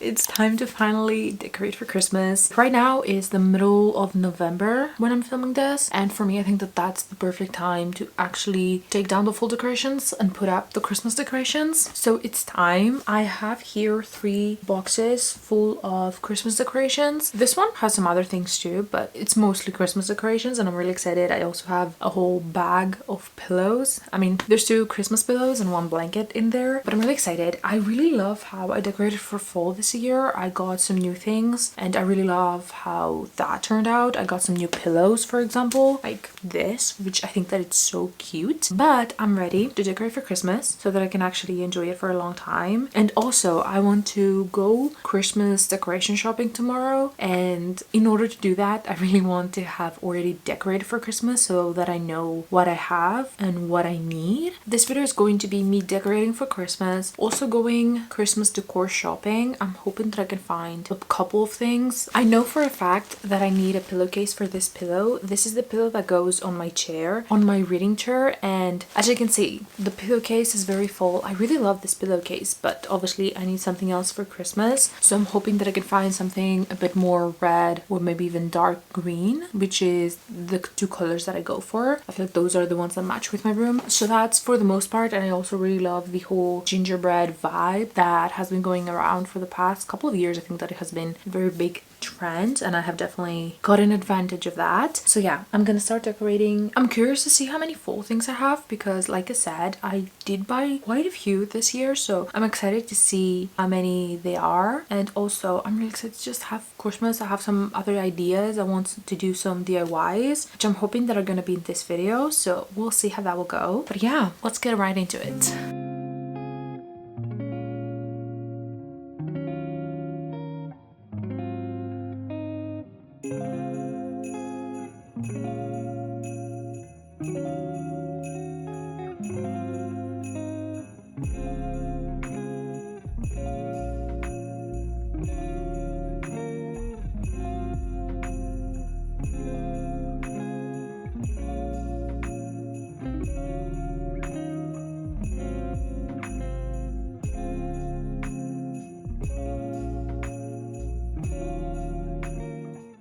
It's time to finally decorate for Christmas. Right now is the middle of November when I'm filming this, and for me I think that that's the perfect time to actually take down the full decorations and put up the Christmas decorations. So it's time. I have here 3 boxes full of Christmas decorations. This one has some other things too, but it's mostly Christmas decorations and I'm really excited. I also have a whole bag of pillows. I mean, there's 2 Christmas pillows and 1 blanket in there, but I'm really excited. I really love how I decorated for fall this year. I got some new things and I really love how that turned out. I got some new pillows, for example, like this, which I think that it's so cute. But I'm ready to decorate for Christmas so that I can actually enjoy it for a long time. And also I want to go Christmas decoration shopping tomorrow, and in order to do that I really want to have already decorated for Christmas so that I know what I have and what I need. This video is going to be me decorating for Christmas, also going Christmas decor shopping. I'm hoping that I can find a couple of things. I know for a fact that I need a pillowcase for this pillow. This is the pillow that goes on my chair, on my reading chair, and as you can see, the pillowcase is very full. I really love this pillowcase, but obviously I need something else for Christmas. So I'm hoping that I can find something a bit more red or maybe even dark green, which is the 2 colors that I go for. I feel like those are the ones that match with my room. So that's for the most part, and I also really love the whole gingerbread vibe that has been going around for the past couple of years. I think that it has been a very big trend and I have definitely gotten advantage of that. So yeah, I'm gonna start decorating. I'm curious to see how many full things I have because like I said, I did buy quite a few this year, so I'm excited to see how many they are. And also I'm really excited to just have Christmas. I have some other ideas. I want to do some DIYs, which I'm hoping that are gonna be in this video, so we'll see how that will go. But yeah, let's get right into it.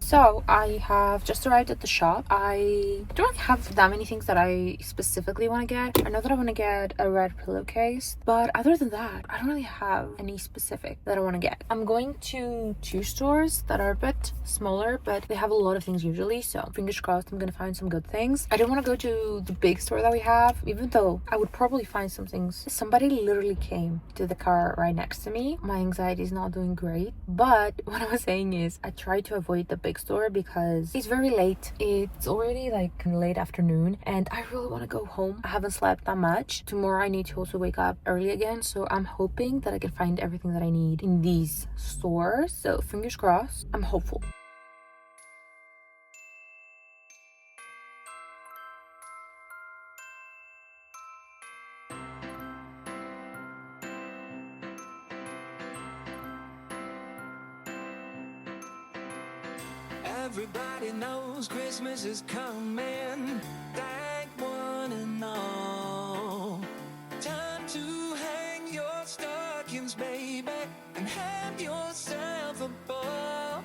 So I have just arrived at the shop. I don't really have that many things that I specifically want to get. I know that I want to get a red pillowcase, but other than that, I don't really have any specific that I want to get. I'm going to 2 stores that are a bit smaller, but they have a lot of things usually, so fingers crossed I'm gonna find some good things. I don't want to go to the big store that we have, even though I would probably find some things. Somebody literally came to the car right next to me. My anxiety is not doing great, but what I was saying is I try to avoid the big store because it's very late. It's already like late afternoon and I really want to go home. I haven't slept that much. Tomorrow I need to also wake up early again, so I'm hoping that I can find everything that I need in these stores. So fingers crossed. I'm hopeful. Everybody knows Christmas is coming. Thank one and all. Time to hang your stockings, baby, and have yourself a ball.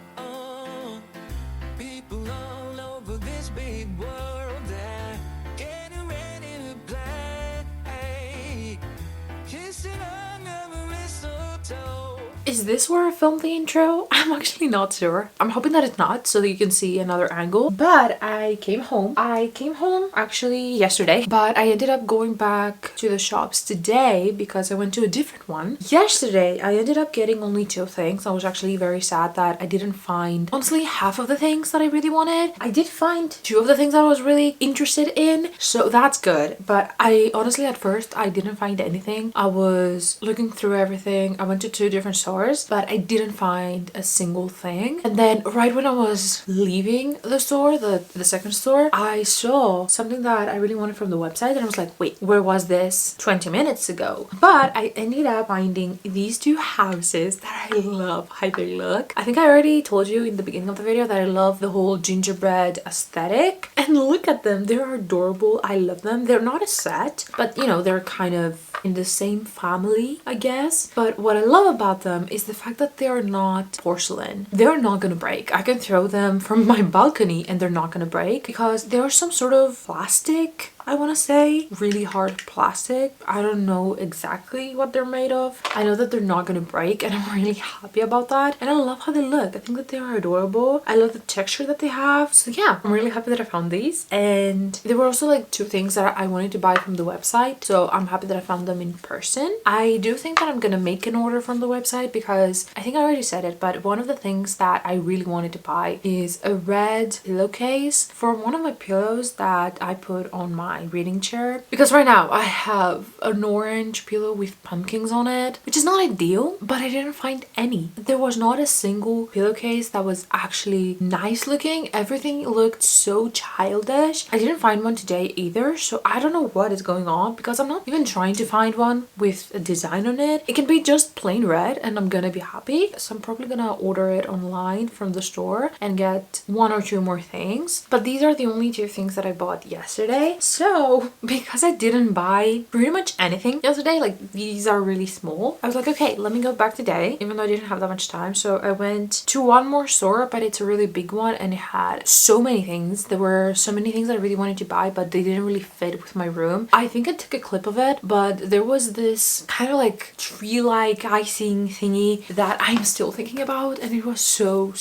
People all over this big world, they're getting ready to play. Kissing under mistletoe. Is this where I filmed the intro? I'm actually not sure. I'm hoping that it's not, so that you can see another angle. But I came home. I came home actually yesterday, but I ended up going back to the shops today because I went to a different one. Yesterday, I ended up getting only 2 things. I was actually very sad that I didn't find, honestly, half of the things that I really wanted. I did find 2 of the things that I was really interested in, so that's good. But I honestly, at first, I didn't find anything. I was looking through everything. I went to 2 different stores, but I didn't find a single thing. And then right when I was leaving the store, the second store, I saw something that I really wanted from the website and I was like, wait, where was this 20 minutes ago? But I ended up finding these 2 houses that I love how they look. I think I already told you in the beginning of the video that I love the whole gingerbread aesthetic, and look at them. They're adorable. I love them. They're not a set, but you know, they're kind of in the same family, I guess. But what I love about them is is the fact that they are not porcelain. They're not gonna break. I can throw them from my balcony and they're not gonna break because they are some sort of plastic, I want to say. Really hard plastic. I don't know exactly what they're made of. I know that they're not going to break and I'm really happy about that. And I love how they look. I think that they are adorable. I love the texture that they have. So yeah, I'm really happy that I found these. And they were also like two things that I wanted to buy from the website. So I'm happy that I found them in person. I do think that I'm going to make an order from the website because I think I already said it, but one of the things that I really wanted to buy is a red pillowcase for one of my pillows that I put on my reading chair, because right now I have an orange pillow with pumpkins on it, which is not ideal, but I didn't find any. There was not a single pillowcase that was actually nice looking. Everything looked so childish. I didn't find one today either, so I don't know what is going on because I'm not even trying to find one with a design on it. It can be just plain red and I'm gonna be happy. So I'm probably gonna order it online from the store and get one or two more things, but these are the only two things that I bought yesterday. So because I didn't buy pretty much anything yesterday, like these are really small, I was like, okay, let me go back today, even though I didn't have that much time. So I went to one more store, but it's a really big one and it had so many things. There were so many things I really wanted to buy, but they didn't really fit with my room. I think I took a clip of it, but there was this kind of like tree-like icing thingy that I'm still thinking about, and it was so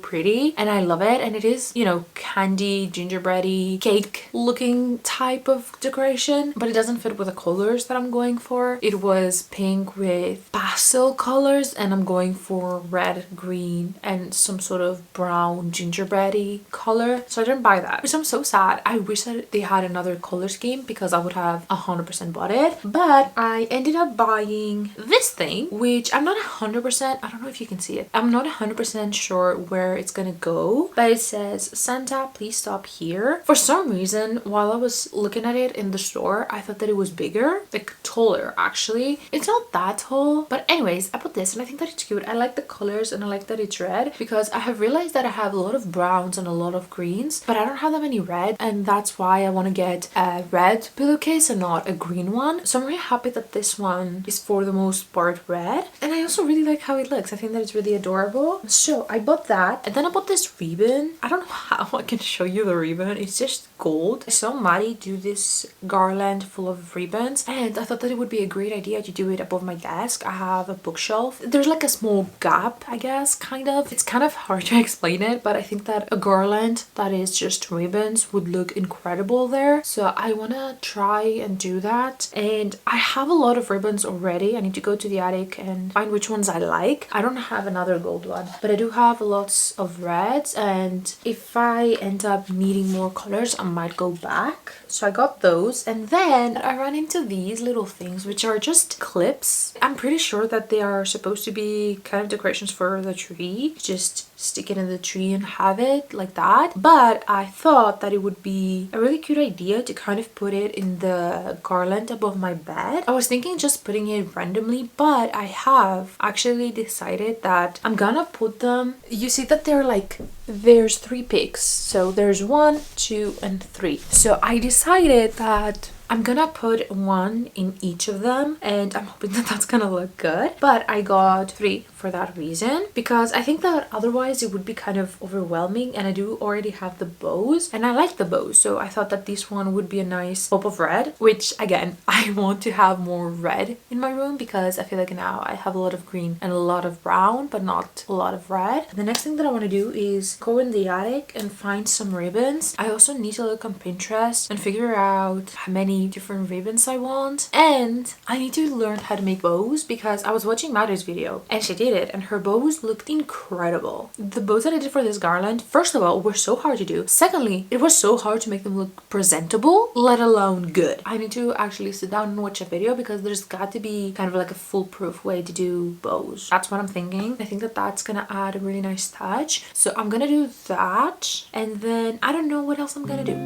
pretty and I love it. And it is, you know, candy, gingerbready, cake looking type of decoration, but it doesn't fit with the colors that I'm going for. It was pink with pastel colors and I'm going for red, green, and some sort of brown gingerbready color. So I didn't buy that, which I'm so sad. I wish that they had another color scheme because I would have 100% bought it. But I ended up buying this thing, which I'm not 100%, I don't know if you can see it, I'm not 100% sure where it's gonna go, but it says, "Santa, please stop here." For some reason, while I was looking at it in the store, I thought that it was bigger, like taller actually. It's not that tall, but anyways, I bought this and I think that it's cute. I like the colors and I like that it's red because I have realized that I have a lot of browns and a lot of greens, but I don't have that many red, and that's why I want to get a red pillowcase and not a green one. So I'm really happy that this one is for the most part red, and I also really like how it looks. I think that it's really adorable. So I bought that, and then I bought this ribbon. I don't know how I can show you the ribbon. It's just gold. I saw Maddie do this garland full of ribbons and I thought that it would be a great idea to do it above my desk. I have a bookshelf. There's like a small gap, I guess, kind of. It's kind of hard to explain it, but I think that a garland that is just ribbons would look incredible there. So I want to try and do that. And I have a lot of ribbons already. I need to go to the attic and find which ones I like. I don't have another gold one, but I do have lots of reds, and if I end up needing more colors, I might go back. So I got those, and then I ran into these little things which are just clips. I'm pretty sure that they are supposed to be kind of decorations for the tree. Just stick it in the tree and have it like that, but I thought that it would be a really cute idea to kind of put it in the garland above my bed. I was thinking just putting it randomly, but I have actually decided that I'm gonna put them, you see that they're like, there's 3 picks, so there's 1, 2 and 3. So I decided that I'm gonna put 1 in each of them, and I'm hoping that that's gonna look good. But I got 3 for that reason, because I think that otherwise it would be kind of overwhelming, and I do already have the bows and I like the bows, so I thought that this one would be a nice pop of red, which again, I want to have more red in my room because I feel like now I have a lot of green and a lot of brown, but not a lot of red. The next thing that I want to do is go in the attic and find some ribbons. I also need to look on Pinterest and figure out how many different ribbons I want, and I need to learn how to make bows because I was watching Maddie's video and she did it and her bows looked incredible. The bows that I did for this garland, first of all, were so hard to do. Secondly, it was so hard to make them look presentable, let alone good. I need to actually sit down and watch a video because there's got to be kind of like a foolproof way to do bows. That's what I'm thinking. I think that that's gonna add a really nice touch, so I'm gonna do that, and then I don't know what else I'm gonna do.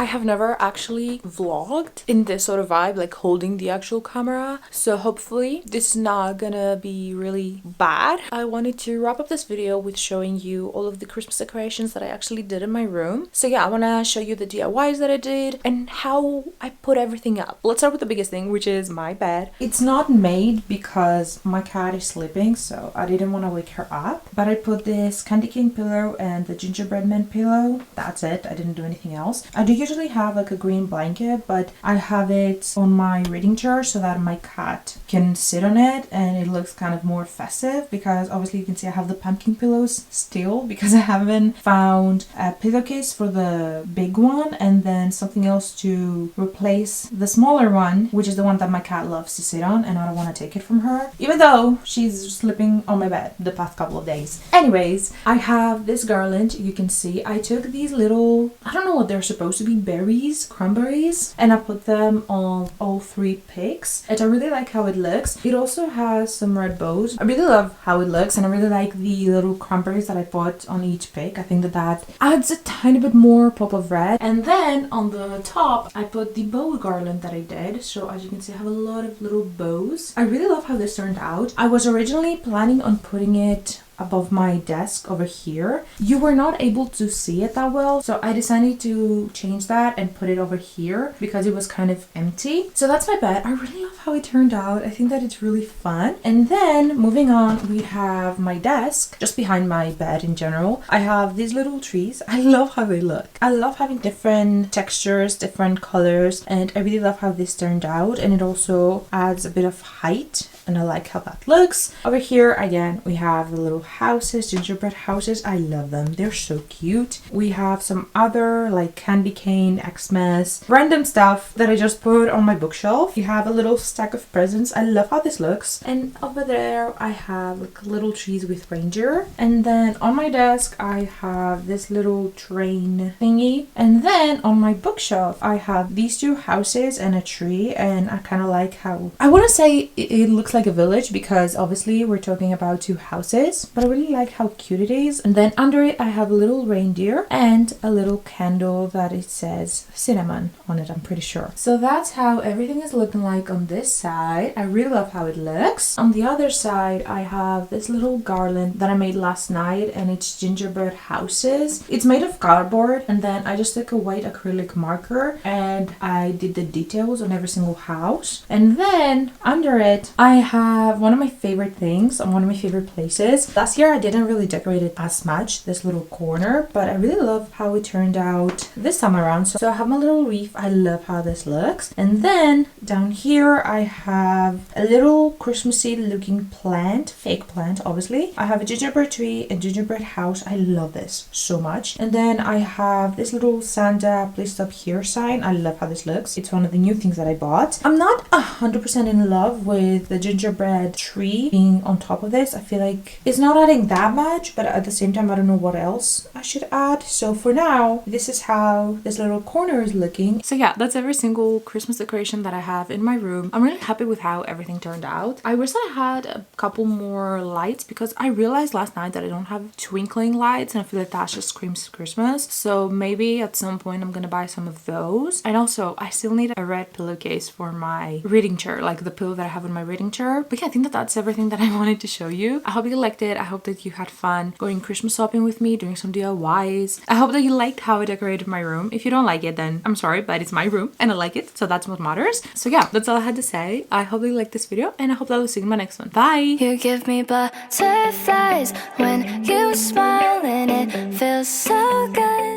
have never actually vlogged in this sort of vibe, like holding the actual camera, so hopefully this is not gonna be really bad. I wanted to wrap up this video with showing you all of the Christmas decorations that I actually did in my room. So yeah, I want to show you the DIYs that I did and how I put everything up. Let's start with the biggest thing, which is my bed. It's not made because my cat is sleeping, so I didn't want to wake her up, but I put this candy cane pillow and the gingerbread man pillow. That's it. I didn't do anything else. I do usually have like a green blanket, but I have it on my reading chair so that my cat can sit on it and it looks kind of more festive, because obviously you can see I have the pumpkin pillows still because I haven't found a pillowcase for the big one and then something else to replace the smaller one, which is the one that my cat loves to sit on, and I don't want to take it from her even though she's sleeping on my bed the past couple of days. Anyways, I have this garland. You can see I took these little, I don't know what they're supposed to be, berries, cranberries, and I put them on all 3 pigs, and I really like how it looks. It also has some red bows. I really love how it looks, and I really like the little cranberries that I put on each pig. I think that adds a tiny bit more pop of red. And then on the top I put the bow garland that I did, so as you can see I have a lot of little bows. I really love how this turned out. I was originally planning on putting it above my desk over here. You were not able to see it that well, so I decided to change that and put it over here because it was kind of empty. So that's my bed. I really love how it turned out. I think that it's really fun. And then moving on, we have my desk just behind my bed. In general, I have these little trees. I love how they look. I love having different textures, different colors, and I really love how this turned out, and it also adds a bit of height, and I like how that looks. Over here again we have the little houses, gingerbread houses. I love them. They're so cute. We have some other like candy cane, Xmas, random stuff that I just put on my bookshelf. You have a little stack of presents. I love how this looks. And over there I have like little trees with reindeer. And then on my desk I have this little train thingy. And then on my bookshelf I have these 2 houses and a tree, and I kind of like how, I want to say it looks like a village because obviously we're talking about 2 houses, but I really like how cute it is. And then under it I have a little reindeer and a little candle that it says cinnamon on it, I'm pretty sure. So that's how everything is looking like on this side. I really love how it looks. On the other side I have this little garland that I made last night, and it's gingerbread houses. It's made of cardboard, and then I just took a white acrylic marker and I did the details on every single house. And then under it I have one of my favorite things on one of my favorite places. Last year I didn't really decorate it as much, this little corner, but I really love how it turned out this time around. So I have my little wreath. I love how this looks. And then down here I have a little Christmassy looking plant, fake plant obviously. I have a gingerbread tree and gingerbread house. I love this so much. And then I have this little Santa please stop here sign. I love how this looks. It's one of the new things that I bought. I'm not 100% in love with the gingerbread tree being on top of this. I feel like it's not adding that much, but at the same time I don't know what else I should add. So for now, this is how this little corner is looking. So yeah, that's every single Christmas decoration that I have in my room. I'm really happy with how everything turned out. I wish that I had a couple more lights because I realized last night that I don't have twinkling lights, and I feel like that just screams Christmas. So maybe at some point I'm gonna buy some of those. And also I still need a red pillowcase for my reading chair, like the pillow that I have on my reading chair. But yeah, I think that that's everything that I wanted to show you. I hope you liked it. I hope that you had fun going Christmas shopping with me, doing some DIYs. I hope that you liked how I decorated my room. If you don't like it, then I'm sorry, but it's my room and I like it, so that's what matters. So yeah, that's all I had to say. I hope you liked this video, and I hope that I'll see you in my next one. Bye! You give me butterflies when you smile, and it feels so good.